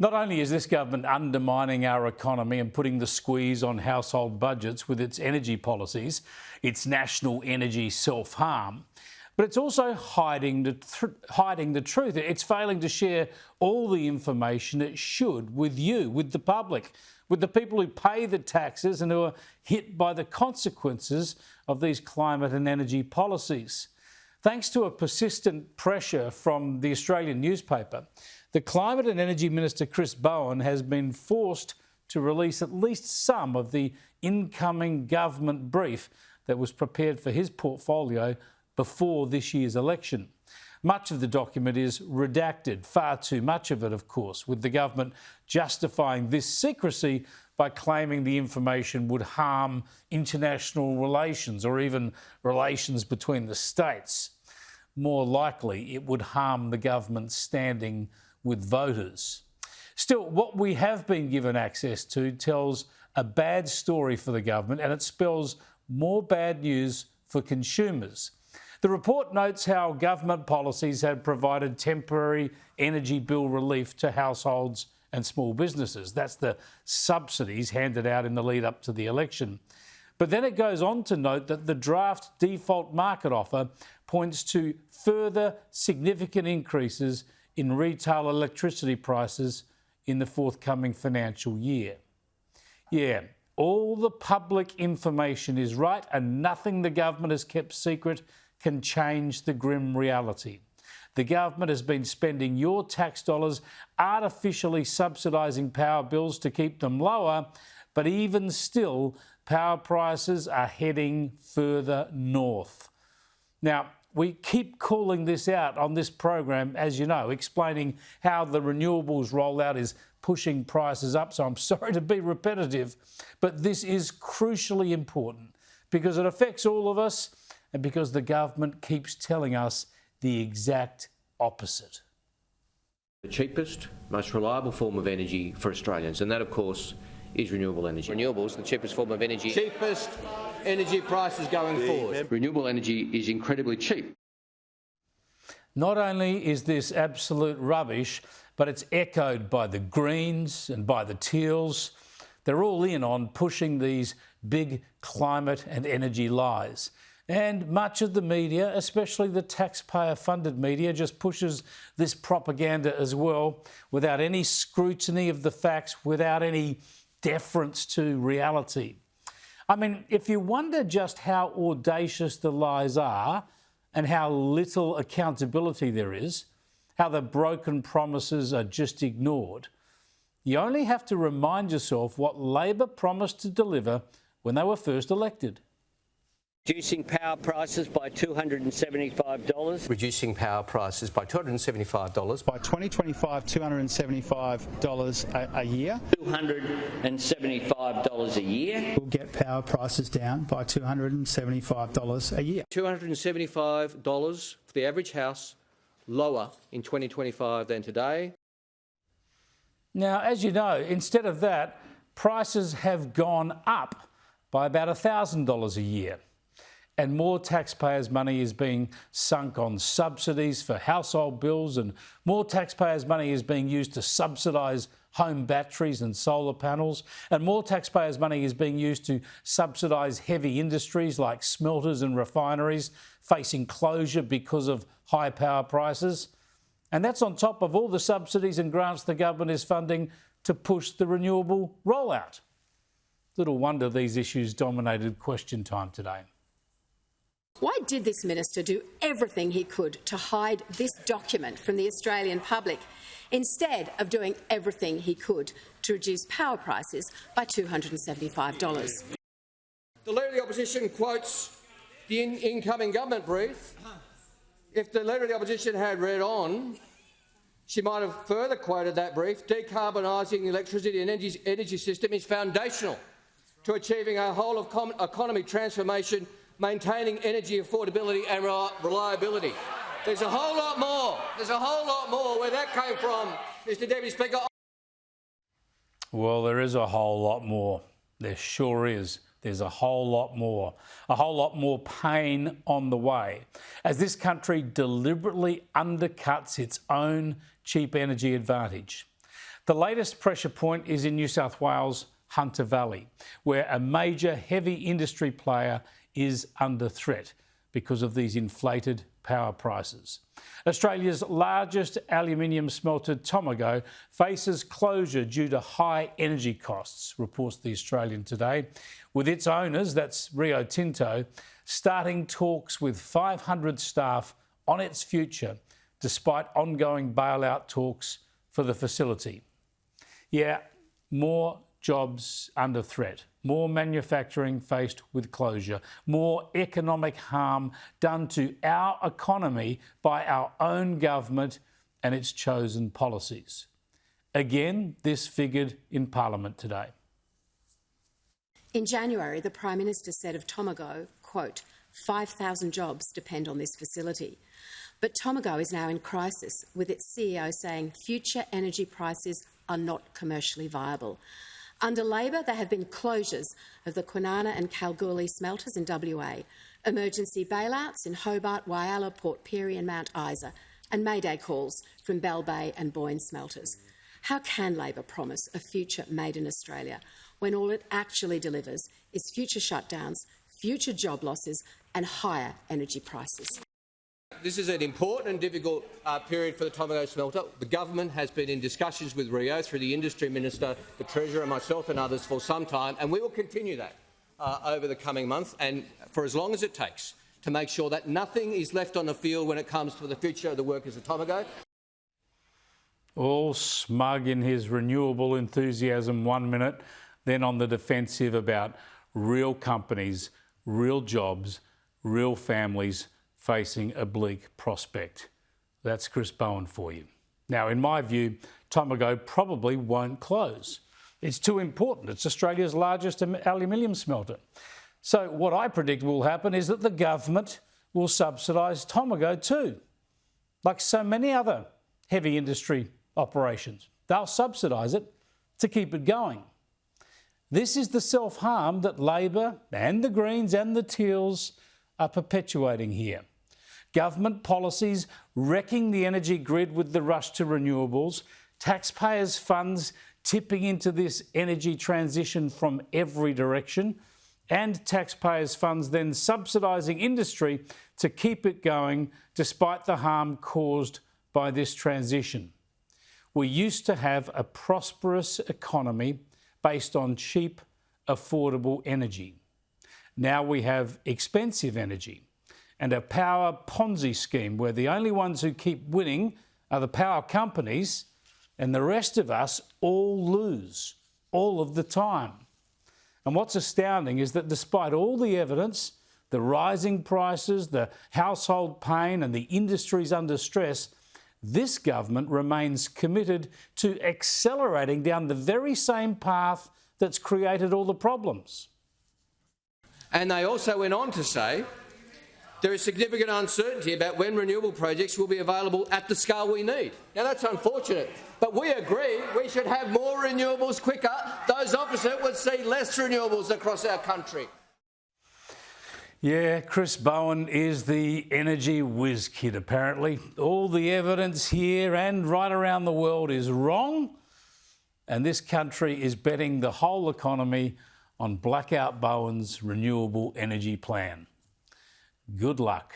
Not only is this government undermining our economy and putting the squeeze on household budgets with its energy policies, its national energy self-harm, but it's also hiding the truth. It's failing to share all the information it should with you, with the public, with the people who pay the taxes and who are hit by the consequences of these climate and energy policies. Thanks to a persistent pressure from the Australian newspaper, the Climate and Energy Minister Chris Bowen has been forced to release at least some of the incoming government brief that was prepared for his portfolio before this year's election. Much of the document is redacted, far too much of it, of course, with the government justifying this secrecy by claiming the information would harm international relations or even relations between the states. More likely, it would harm the government's standing with voters. Still, what we have been given access to tells a bad story for the government, and it spells more bad news for consumers. The report notes how government policies had provided temporary energy bill relief to households and small businesses. That's the subsidies handed out in the lead up to the election. But then it goes on to note that the draft default market offer points to further significant increases in retail electricity prices in the forthcoming financial year. Yeah, all the public information is right, and nothing the government has kept secret can change the grim reality. The government has been spending your tax dollars artificially subsidising power bills to keep them lower, but even still, power prices are heading further north. Now, we keep calling this out on this program, as you know, explaining how the renewables rollout is pushing prices up, so I'm sorry to be repetitive, but this is crucially important because it affects all of us and because the government keeps telling us the exact opposite. The cheapest, most reliable form of energy for Australians, and that, of course, is renewable energy. Renewables, the cheapest form of energy. Cheapest energy prices going forward. Renewable energy is incredibly cheap. Not only is this absolute rubbish, but it's echoed by the Greens and by the Teals. They're all in on pushing these big climate and energy lies. And much of the media, especially the taxpayer-funded media, just pushes this propaganda as well without any scrutiny of the facts, without any deference to reality. I mean, if you wonder just how audacious the lies are and how little accountability there is, how the broken promises are just ignored, you only have to remind yourself what Labor promised to deliver when they were first elected. Reducing power prices by $275. Reducing power prices by $275. By 2025, $275 a year. $275 a year. We'll get power prices down by $275 a year. $275 for the average house, lower in 2025 than today. Now, as you know, instead of that, prices have gone up by about $1,000 a year. And more taxpayers' money is being sunk on subsidies for household bills, and more taxpayers' money is being used to subsidise home batteries and solar panels, and more taxpayers' money is being used to subsidise heavy industries like smelters and refineries facing closure because of high power prices. And that's on top of all the subsidies and grants the government is funding to push the renewable rollout. Little wonder these issues dominated Question Time today. Why did this minister do everything he could to hide this document from the Australian public, instead of doing everything he could to reduce power prices by $275? The Leader of the Opposition quotes the incoming government brief. If the Leader of the Opposition had read on, she might have further quoted that brief. Decarbonising the electricity and energy system is foundational to achieving a whole-of-economy transformation, maintaining energy affordability and reliability. There's a whole lot more. There's a whole lot more. Where that came from, Mr Deputy Speaker. Well, there is a whole lot more. There sure is. There's a whole lot more. A whole lot more pain on the way as this country deliberately undercuts its own cheap energy advantage. The latest pressure point is in New South Wales, Hunter Valley, where a major heavy industry player is under threat because of these inflated power prices. Australia's largest aluminium smelter, Tomago, faces closure due to high energy costs, reports The Australian today, with its owners, that's Rio Tinto, starting talks with 500 staff on its future, despite ongoing bailout talks for the facility. Yeah, more jobs under threat, more manufacturing faced with closure, more economic harm done to our economy by our own government and its chosen policies. Again, this figured in Parliament today. In January, the Prime Minister said of Tomago, quote, 5,000 jobs depend on this facility. But Tomago is now in crisis, with its CEO saying future energy prices are not commercially viable. Under Labor, there have been closures of the Kwinana and Kalgoorlie smelters in WA, emergency bailouts in Hobart, Whyalla, Port Pirie and Mount Isa, and mayday calls from Bell Bay and Bowen smelters. How can Labor promise a future made in Australia when all it actually delivers is future shutdowns, future job losses and higher energy prices? This is an important and difficult period for the Tomago smelter. The government has been in discussions with Rio through the Industry Minister, the Treasurer, myself and others for some time, and we will continue that over the coming months and for as long as it takes to make sure that nothing is left on the field when it comes to the future of the workers of Tomago. All smug in his renewable enthusiasm 1 minute, then on the defensive about real companies, real jobs, real families facing a bleak prospect. That's Chris Bowen for you. Now, in my view, Tomago probably won't close. It's too important. It's Australia's largest aluminium smelter. So what I predict will happen is that the government will subsidise Tomago too, like so many other heavy industry operations. They'll subsidise it to keep it going. This is the self-harm that Labor and the Greens and the Teals are perpetuating here. Government policies wrecking the energy grid with the rush to renewables, taxpayers' funds tipping into this energy transition from every direction, and taxpayers' funds then subsidising industry to keep it going despite the harm caused by this transition. We used to have a prosperous economy based on cheap, affordable energy. Now we have expensive energy and a power Ponzi scheme where the only ones who keep winning are the power companies and the rest of us all lose all of the time. And what's astounding is that despite all the evidence, the rising prices, the household pain and the industries under stress, this government remains committed to accelerating down the very same path that's created all the problems. And they also went on to say there is significant uncertainty about when renewable projects will be available at the scale we need. Now, that's unfortunate, but we agree we should have more renewables quicker. Those opposite would see less renewables across our country. Yeah, Chris Bowen is the energy whiz kid, apparently. All the evidence here and right around the world is wrong, and this country is betting the whole economy on Blackout Bowen's renewable energy plan. Good luck.